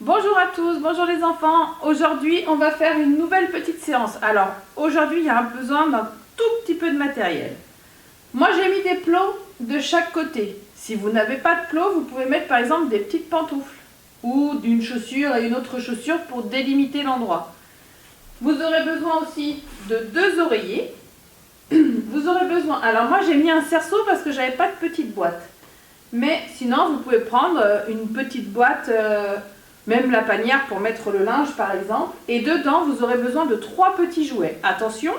Bonjour à tous, bonjour les enfants. Aujourd'hui, on va faire une nouvelle petite séance. Alors, aujourd'hui, il y a besoin d'un tout petit peu de matériel. Moi, j'ai mis des plots de chaque côté. Si vous n'avez pas de plots, vous pouvez mettre par exemple des petites pantoufles ou d'une chaussure et une autre chaussure pour délimiter l'endroit. Vous aurez besoin aussi de 2 oreillers. Vous aurez besoin... Alors moi, j'ai mis un cerceau parce que j'avais pas de petite boîte. Mais sinon, vous pouvez prendre une petite boîte... même la panière pour mettre le linge par exemple. Et dedans, vous aurez besoin de 3 petits jouets. Attention,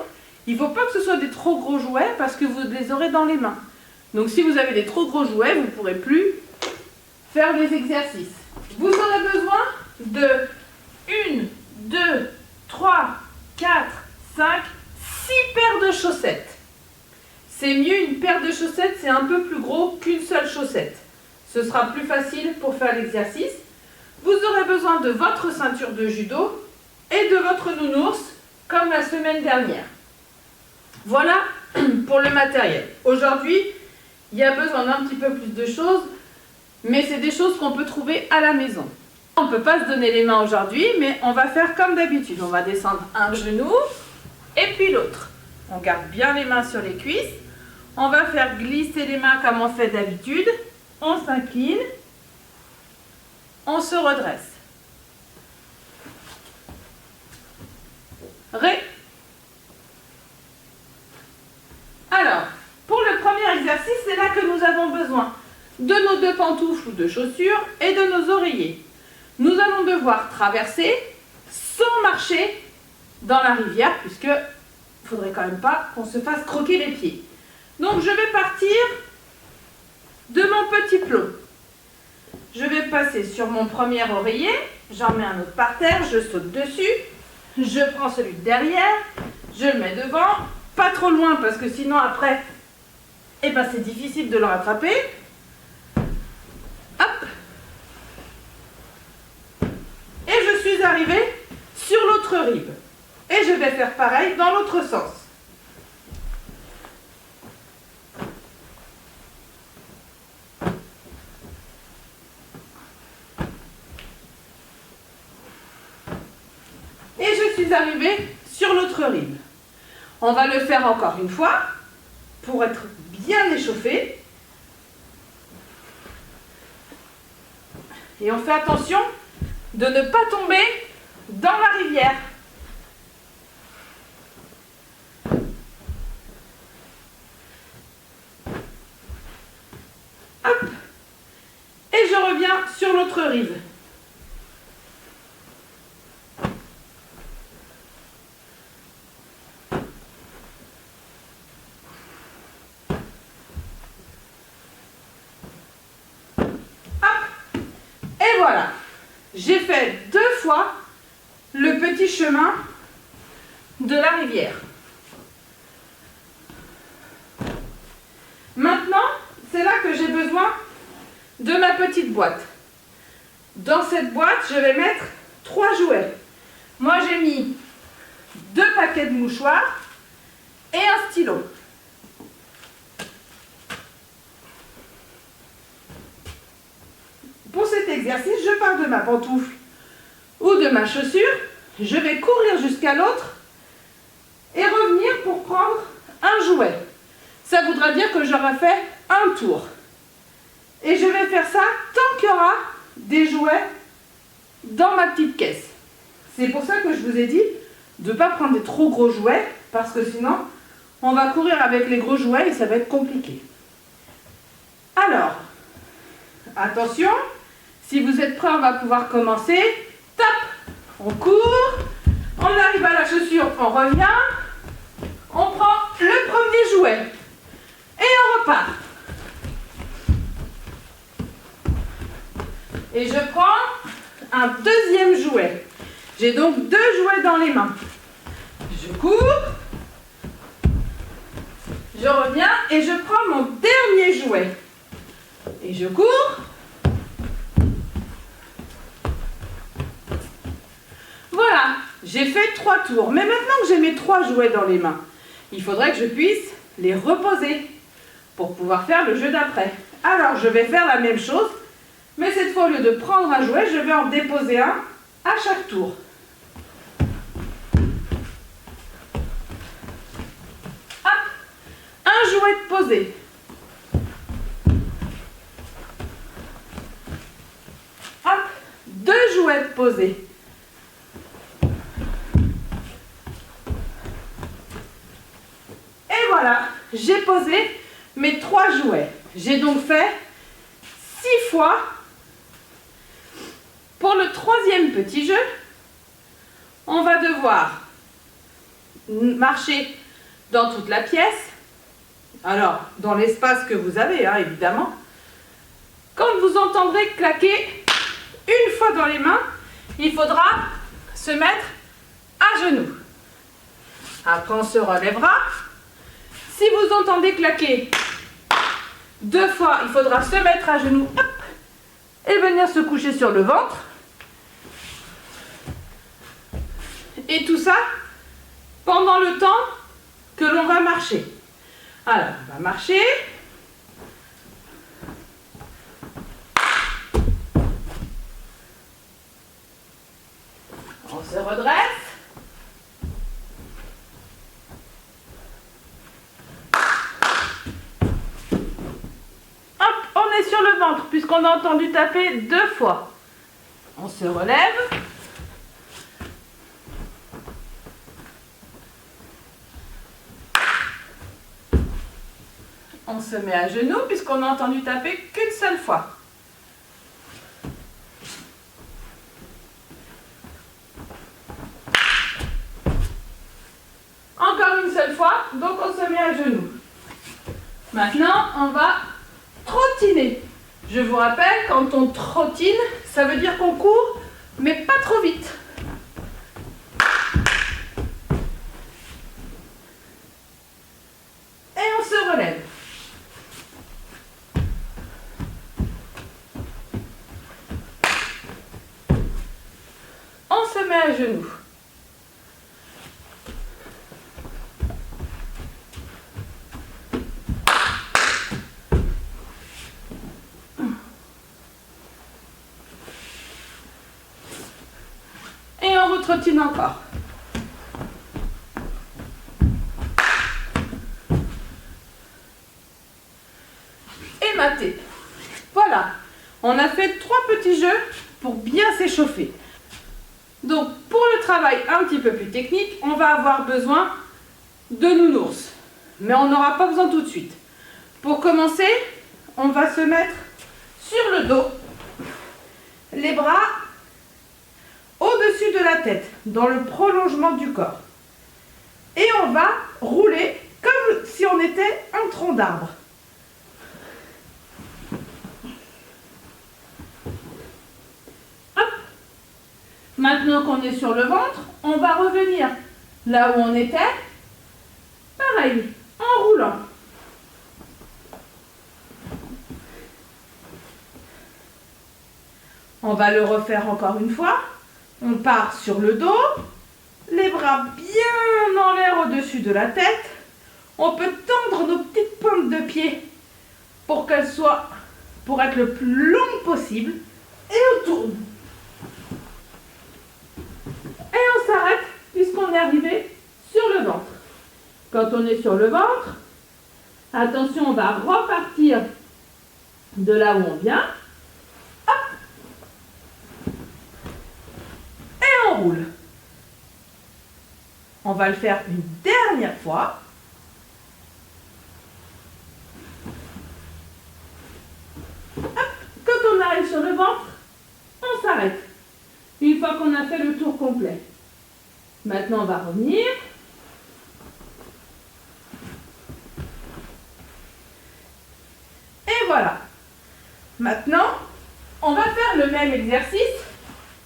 il ne faut pas que ce soit des trop gros jouets parce que vous les aurez dans les mains. Donc si vous avez des trop gros jouets, vous ne pourrez plus faire les exercices. Vous aurez besoin de 1, 2, 3, 4, 5, 6 paires de chaussettes. C'est mieux une paire de chaussettes, c'est un peu plus gros qu'une seule chaussette. Ce sera plus facile pour faire l'exercice. Vous aurez besoin de votre ceinture de judo et de votre nounours, comme la semaine dernière. Voilà pour le matériel. Aujourd'hui, il y a besoin d'un petit peu plus de choses, mais c'est des choses qu'on peut trouver à la maison. On ne peut pas se donner les mains aujourd'hui, mais on va faire comme d'habitude. On va descendre un genou et puis l'autre. On garde bien les mains sur les cuisses. On va faire glisser les mains comme on fait d'habitude. On s'incline. On se redresse. Ré. Alors, pour le premier exercice, c'est là que nous avons besoin de nos 2 pantoufles ou de chaussures et de nos oreillers. Nous allons devoir traverser sans marcher dans la rivière, puisque il ne faudrait quand même pas qu'on se fasse croquer les pieds. Donc, je vais partir de mon petit plot. Je vais passer sur mon premier oreiller, j'en mets un autre par terre, je saute dessus, je prends celui de derrière, je le mets devant, pas trop loin parce que sinon après, c'est difficile de le rattraper. Hop. Et je suis arrivée sur l'autre rive. Et je vais faire pareil dans l'autre sens. Arrivé sur l'autre rive. On va le faire encore une fois pour être bien échauffé. Et on fait attention de ne pas tomber dans la rivière. Hop. Et je reviens sur l'autre rive. Voilà, j'ai fait 2 fois le petit chemin de la rivière. Maintenant, c'est là que j'ai besoin de ma petite boîte. Dans cette boîte, je vais mettre 3 jouets. Moi, j'ai mis 2 paquets de mouchoirs et un stylo. Pour cet exercice, je pars de ma pantoufle ou de ma chaussure, je vais courir jusqu'à l'autre et revenir pour prendre un jouet. Ça voudra dire que j'aurai fait un tour. Et je vais faire ça tant qu'il y aura des jouets dans ma petite caisse. C'est pour ça que je vous ai dit de ne pas prendre des trop gros jouets, parce que sinon, on va courir avec les gros jouets et ça va être compliqué. Alors, attention. Si vous êtes prêts, on va pouvoir commencer. Top! On court. On arrive à la chaussure, on revient. On prend le premier jouet. Et on repart. Et je prends un deuxième jouet. J'ai donc 2 jouets dans les mains. Je cours. Je reviens et je prends mon dernier jouet. Et je cours. Voilà, j'ai fait 3 tours. Mais maintenant que j'ai mes 3 jouets dans les mains, il faudrait que je puisse les reposer pour pouvoir faire le jeu d'après. Alors, je vais faire la même chose, mais cette fois, au lieu de prendre un jouet, je vais en déposer un à chaque tour. Hop, un jouet de posé. Hop, deux jouets de posé. Et voilà, j'ai posé mes 3 jouets. J'ai donc fait 6 fois. Pour le 3e petit jeu, on va devoir marcher dans toute la pièce. Alors, dans l'espace que vous avez, hein, évidemment. Quand vous entendrez claquer une fois dans les mains, il faudra se mettre à genoux. Après, on se relèvera. Si vous entendez claquer 2 fois, il faudra se mettre à genoux, hop, et venir se coucher sur le ventre. Et tout ça pendant le temps que l'on va marcher. Alors, on va marcher. On se redresse. Hop, on est sur le ventre puisqu'on a entendu taper 2 fois. On se relève. On se met à genoux puisqu'on a entendu taper qu'une seule fois. Encore une seule fois, donc on se met à genoux. Maintenant, on va trottiner. Je vous rappelle, quand on trottine, ça veut dire qu'on court, mais pas trop vite. Et on se relève. On se met à genoux. Et on retrottine encore. Et mater. Voilà, on a fait 3 petits jeux pour bien s'échauffer. Donc, pour le travail un petit peu plus technique, on va avoir besoin de nounours. Mais on n'aura pas besoin tout de suite. Pour commencer, on va se mettre sur le dos, les bras au-dessus de la tête, dans le prolongement du corps. Et on va rouler comme si on était un tronc d'arbre. Maintenant qu'on est sur le ventre, on va revenir là où on était, pareil, en roulant. On va le refaire encore une fois. On part sur le dos, les bras bien en l'air au-dessus de la tête. On peut tendre nos petites pointes de pied pour qu'elles soient, pour être le plus longue possible. Et on tourne. Et on s'arrête puisqu'on est arrivé sur le ventre. Quand on est sur le ventre, attention, on va repartir de là où on vient. Hop. Et on roule. On va le faire une dernière fois. Hop. Quand on arrive sur le ventre, on s'arrête. Une fois qu'on a fait le tour complet. Maintenant, on va revenir. Et voilà. Maintenant, on va faire le même exercice,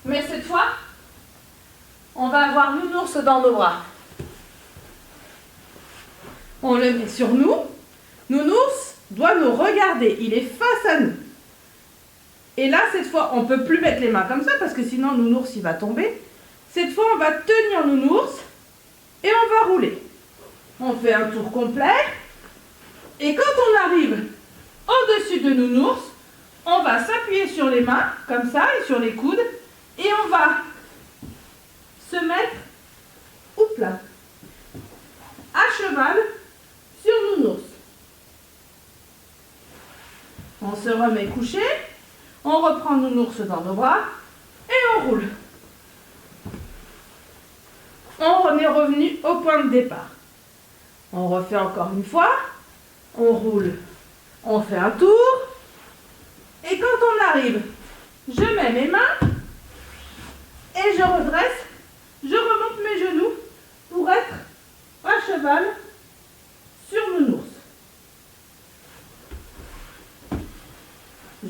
mais cette fois, on va avoir nounours dans nos bras. On le met sur nous. Nounours doit nous regarder. Il est face à nous. Et là, cette fois, on ne peut plus mettre les mains comme ça parce que sinon, nounours, il va tomber. Cette fois, on va tenir nounours et on va rouler. On fait un tour complet. Et quand on arrive au-dessus de nounours, on va s'appuyer sur les mains, comme ça, et sur les coudes, et on va se mettre, oups là, à cheval sur nounours. On se remet couché, on reprend nounours dans nos bras, et on roule. On est revenu au point de départ. On refait encore une fois, on roule, on fait un tour, et quand on arrive, je mets mes mains, et je redresse, je remonte mes genoux pour être à cheval sur nounours.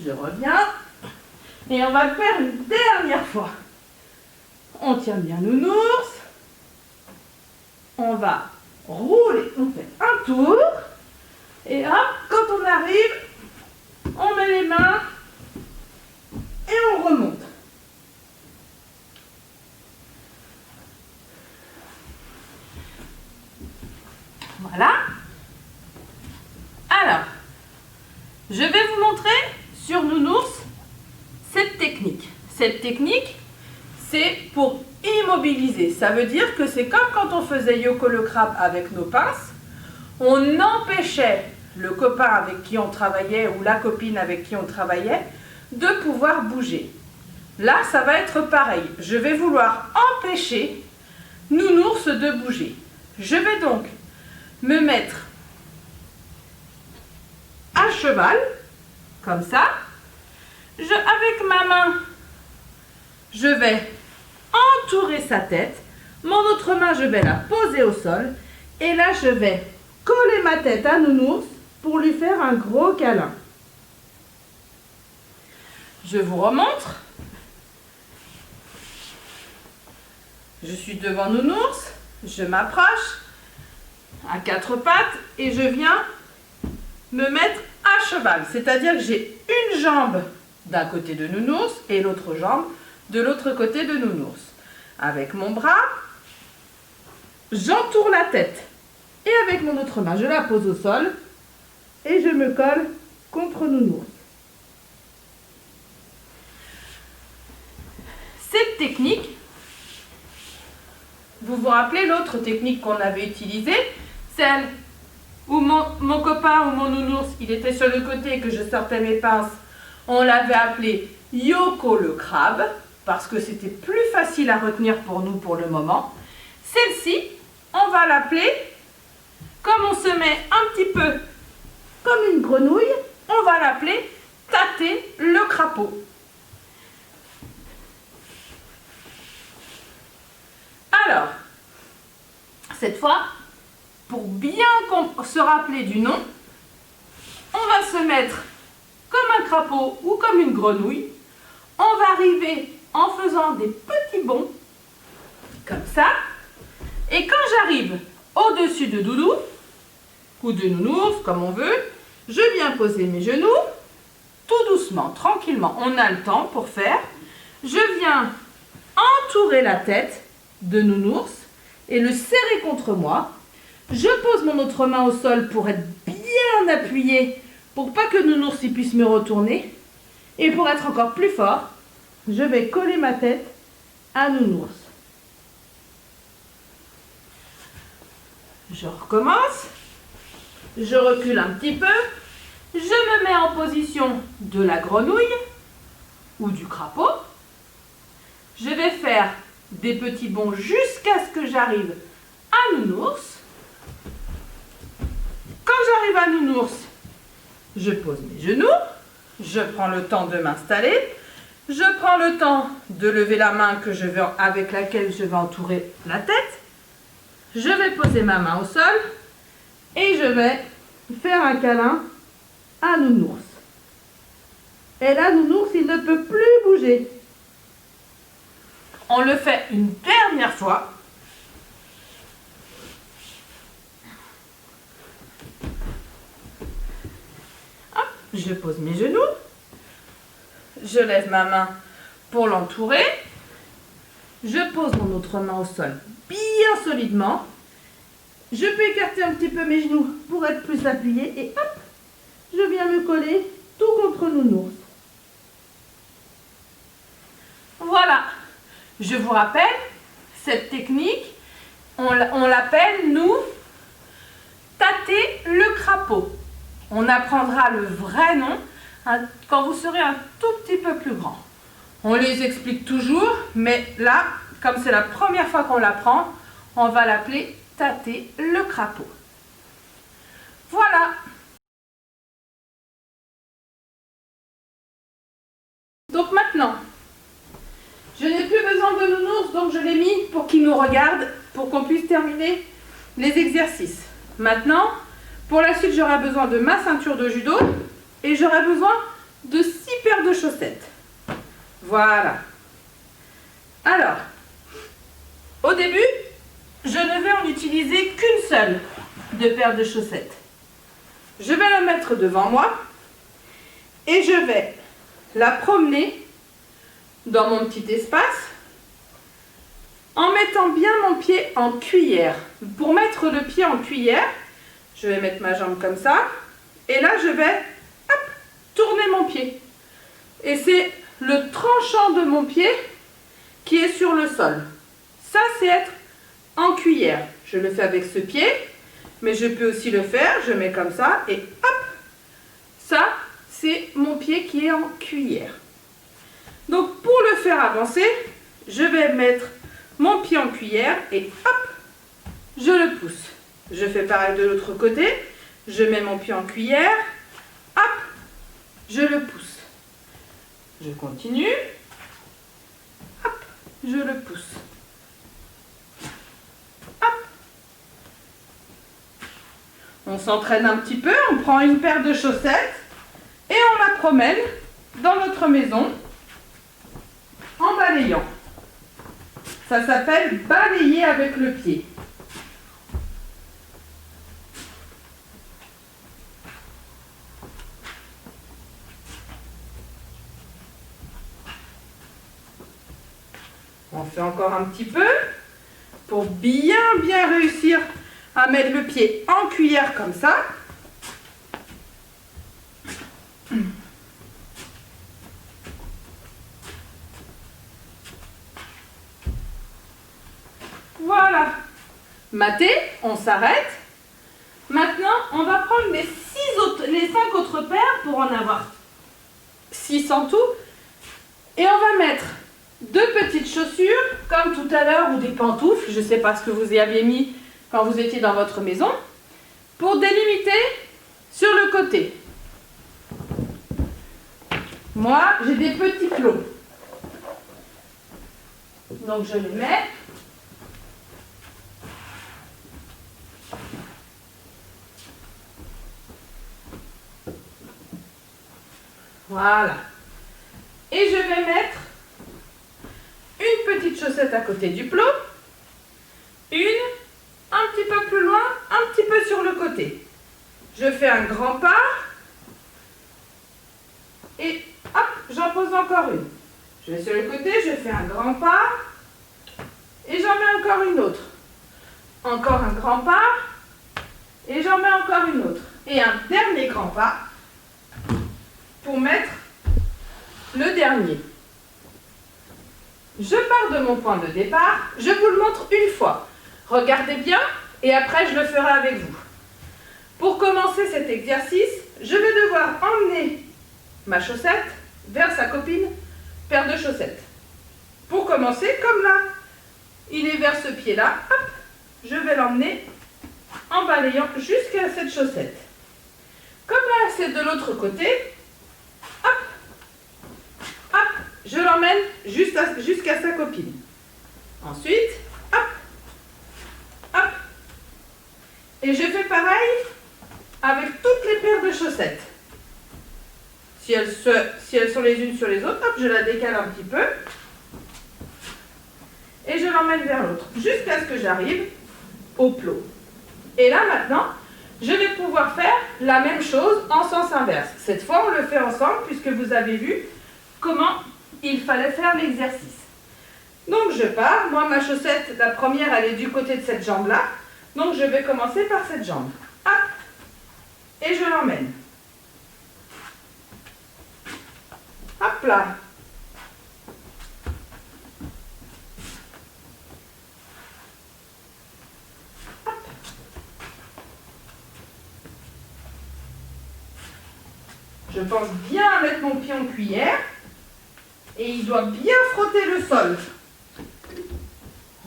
Je reviens, et on va le faire une dernière fois. On tient bien nounours, on va rouler, on fait un tour, et hop, quand on arrive, on met les mains et on remonte. Voilà. Alors, je vais vous montrer sur nounours cette technique. Cette technique, c'est pour immobiliser. Ça veut dire que c'est comme quand on faisait Yoko le crabe avec nos pinces. On empêchait le copain avec qui on travaillait ou la copine avec qui on travaillait de pouvoir bouger. Là, ça va être pareil. Je vais vouloir empêcher nounours de bouger. Je vais donc me mettre à cheval, comme ça. Avec ma main, je vais entourer sa tête. Mon autre main, je vais la poser au sol. Et là, je vais coller ma tête à nounours pour lui faire un gros câlin. Je vous remontre. Je suis devant nounours, je m'approche à quatre pattes et je viens me mettre à cheval. C'est-à-dire que j'ai une jambe d'un côté de nounours et l'autre jambe de l'autre côté de nounours. Avec mon bras, j'entoure la tête. Et avec mon autre main, je la pose au sol et je me colle contre nounours. Cette technique, vous vous rappelez l'autre technique qu'on avait utilisée, celle où mon copain ou mon nounours, il était sur le côté et que je sortais mes pinces, on l'avait appelé Yoko le crabe, parce que c'était plus facile à retenir pour nous pour le moment. Celle-ci, on va l'appeler, comme on se met un petit peu comme une grenouille, on va l'appeler tâter le crapaud. Alors, cette fois, pour bien se rappeler du nom, on va se mettre comme un crapaud ou comme une grenouille. On va arriver en faisant des petits bonds, comme ça. Et quand j'arrive au-dessus de Doudou, ou de nounours, comme on veut, je viens poser mes genoux, tout doucement, tranquillement. On a le temps pour faire. Je viens entourer la tête de nounours et le serrer contre moi. Je pose mon autre main au sol pour être bien appuyé, pour pas que nounours il puisse me retourner. Et pour être encore plus fort, je vais coller ma tête à nounours. Je recommence. Je recule un petit peu. Je me mets en position de la grenouille ou du crapaud. Je vais faire des petits bonds jusqu'à ce que j'arrive à nounours. Quand j'arrive à nounours, je pose mes genoux. Je prends le temps de m'installer. Je prends le temps de lever la main avec laquelle je vais entourer la tête. Je vais poser ma main au sol et je vais faire un câlin à nounours. Et là, nounours, il ne peut plus bouger. On le fait une dernière fois. Hop, je pose mes genoux. Je lève ma main pour l'entourer. Je pose mon autre main au sol bien solidement. Je peux écarter un petit peu mes genoux pour être plus appuyée et hop, je viens me coller tout contre nounours. Je vous rappelle, cette technique, on l'appelle, nous, tâter le crapaud. On apprendra le vrai nom quand vous serez un tout petit peu plus grand. On les explique toujours, mais là, comme c'est la première fois qu'on l'apprend, on va l'appeler tâter le crapaud. Voilà. Donc maintenant, je n'ai plus besoin de nounours, donc je l'ai mis pour qu'il nous regarde, pour qu'on puisse terminer les exercices. Maintenant, pour la suite, j'aurai besoin de ma ceinture de judo et j'aurai besoin de 6 paires de chaussettes. Voilà. Alors, au début, je ne vais en utiliser qu'une seule de paire de chaussettes. Je vais la mettre devant moi et je vais la promener dans mon petit espace en mettant bien mon pied en cuillère. Pour mettre le pied en cuillère, je vais mettre ma jambe comme ça et là je vais tourner mon pied. Et c'est le tranchant de mon pied qui est sur le sol. Ça, c'est être en cuillère. Je le fais avec ce pied, mais je peux aussi le faire. Je mets comme ça et hop, ça, c'est mon pied qui est en cuillère. Donc, pour le faire avancer, je vais mettre mon pied en cuillère et hop, je le pousse. Je fais pareil de l'autre côté. Je mets mon pied en cuillère, hop, je le pousse. Je continue, hop, je le pousse. Hop. On s'entraîne un petit peu, on prend une paire de chaussettes et on la promène dans notre maison en balayant. Ça s'appelle balayer avec le pied. On fait encore un petit peu pour bien réussir à mettre le pied en cuillère comme ça. Voilà. Maté, on s'arrête. Maintenant, on va prendre les 5 autres paires pour en avoir 6 en tout. Et on va mettre 2 petites chaussures, comme tout à l'heure, ou des pantoufles, je ne sais pas ce que vous y aviez mis quand vous étiez dans votre maison, pour délimiter sur le côté. Moi, j'ai des petits plots. Donc, je les mets. Voilà. Et je vais mettre une petite chaussette à côté du plot, une un petit peu plus loin, un petit peu sur le côté. Je fais un grand pas et hop, j'en pose encore une. Je vais sur le côté, je fais un grand pas et j'en mets encore une autre. Encore un grand pas et j'en mets encore une autre. Et un dernier grand pas pour mettre le dernier. Je pars de mon point de départ, je vous le montre une fois. Regardez bien et après je le ferai avec vous. Pour commencer cet exercice, je vais devoir emmener ma chaussette vers sa copine paire de chaussettes. Pour commencer, comme là, il est vers ce pied-là, hop, je vais l'emmener en balayant jusqu'à cette chaussette. Comme là, c'est de l'autre côté, hop, hop, je l'emmène jusqu'à sa copine. Ensuite, hop, hop, et je fais pareil avec toutes les paires de chaussettes. Si elles sont les unes sur les autres, hop, je la décale un petit peu et je l'emmène vers l'autre jusqu'à ce que j'arrive au plot. Et là maintenant, je vais pouvoir faire la même chose en sens inverse. Cette fois, on le fait ensemble puisque vous avez vu comment il fallait faire l'exercice. Donc je pars, moi ma chaussette, la première, elle est du côté de cette jambe-là. Donc je vais commencer par cette jambe. Hop, et je l'emmène. Hop là. je pense bien mettre mon pied en cuillère et il doit bien frotter le sol.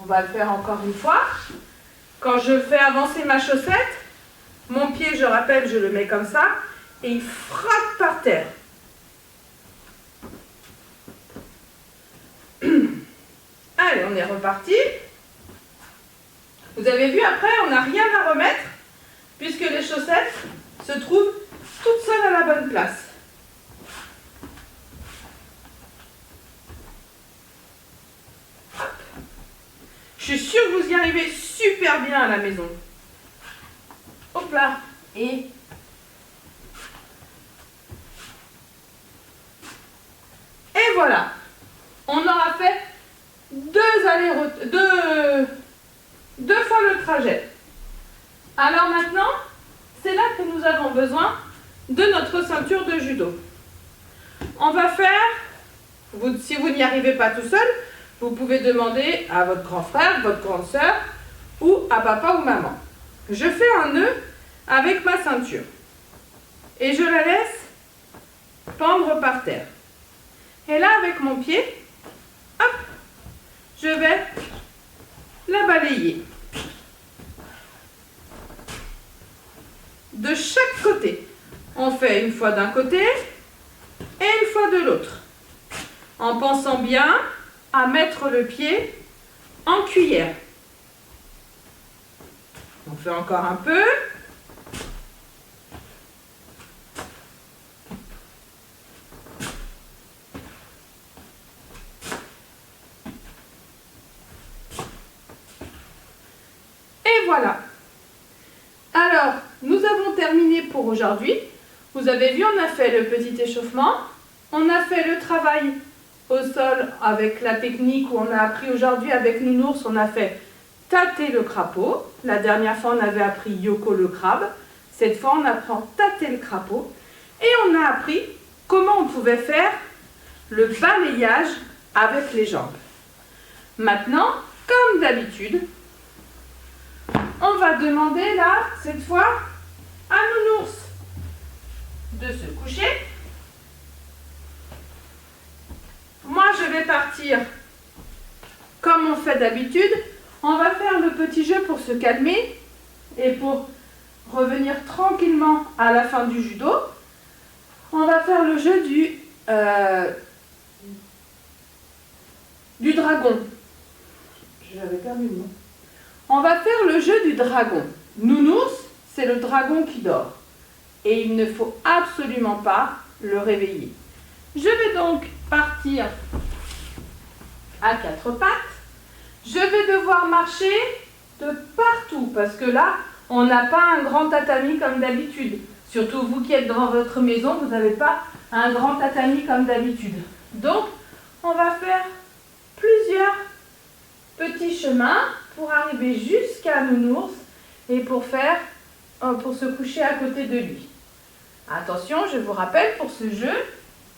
On va le faire encore une fois. Quand je fais avancer ma chaussette, mon pied, je rappelle, je le mets comme ça et il frappe par terre. Allez, on est reparti. Vous avez vu, après, on n'a rien à remettre puisque les chaussettes se trouvent toutes seules à la bonne place. Hop. Je suis sûre que vous y arrivez super bien à la maison. Hop là. Et voilà. On aura fait deux fois le trajet. Alors maintenant, c'est là que nous avons besoin de notre ceinture de judo. On va faire, si vous n'y arrivez pas tout seul, vous pouvez demander à votre grand frère, votre grande sœur ou à papa ou maman. Je fais un nœud avec ma ceinture et je la laisse pendre par terre. Et là, avec mon pied, hop, je vais la balayer. De chaque côté. On fait une fois d'un côté et une fois de l'autre. En pensant bien à mettre le pied en cuillère. On fait encore un peu. Et voilà. Alors, nous avons terminé pour aujourd'hui. Vous avez vu, on a fait le petit échauffement. On a fait le travail au sol avec la technique où on a appris aujourd'hui avec Nounours. On a fait tâter le crapaud. La dernière fois, on avait appris Yoko le crabe. Cette fois, on apprend tâter le crapaud. Et on a appris comment on pouvait faire le balayage avec les jambes. Maintenant, comme d'habitude, on va demander là, cette fois, à Nounours de se coucher. Moi, je vais partir comme on fait d'habitude. On va faire le petit jeu pour se calmer et pour revenir tranquillement à la fin du judo. On va faire le jeu du dragon. J'avais perdu le nom. On va faire le jeu du dragon. Nounours, c'est le dragon qui dort. Et il ne faut absolument pas le réveiller. Je vais donc partir à quatre pattes. Je vais devoir marcher de partout parce que là, on n'a pas un grand tatami comme d'habitude. Surtout vous qui êtes dans votre maison, vous n'avez pas un grand tatami comme d'habitude. Donc, on va faire plusieurs petits chemins pour arriver jusqu'à Nounours et pour se coucher à côté de lui. Attention, je vous rappelle, pour ce jeu,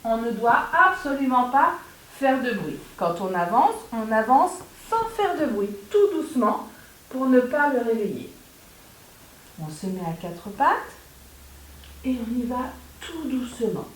on ne doit absolument pas faire de bruit. Quand on avance sans faire de bruit, tout doucement, pour ne pas le réveiller. On se met à quatre pattes et on y va tout doucement.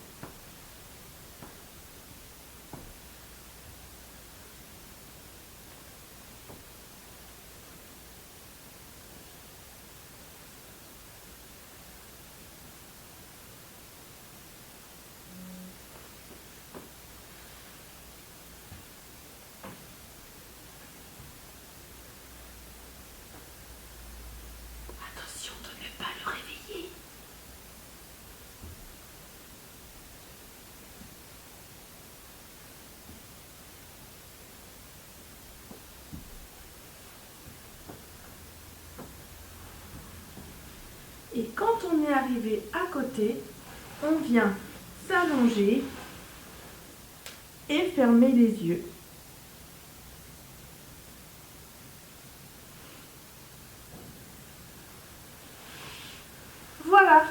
Attention de ne pas le réveiller. Et quand on est arrivé à côté, on vient s'allonger et fermer les yeux. Voilà.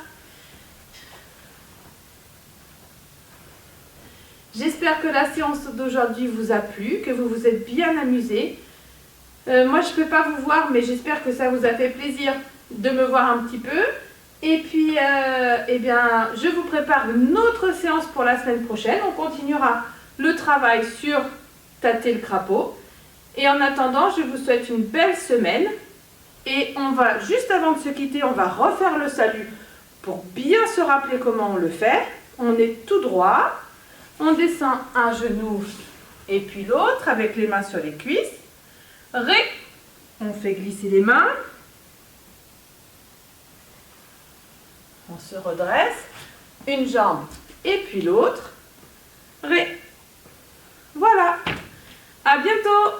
J'espère que la séance d'aujourd'hui vous a plu, que vous vous êtes bien amusés. Moi, je ne peux pas vous voir, mais j'espère que ça vous a fait plaisir de me voir un petit peu. Et puis, eh bien, je vous prépare une autre séance pour la semaine prochaine. On continuera le travail sur tâter le crapaud. Et en attendant, je vous souhaite une belle semaine. Et on va, juste avant de se quitter, on va refaire le salut pour bien se rappeler comment on le fait. On est tout droit. On descend un genou et puis l'autre avec les mains sur les cuisses. Ré. On fait glisser les mains. On se redresse, une jambe et puis l'autre. Ré. Voilà. À bientôt.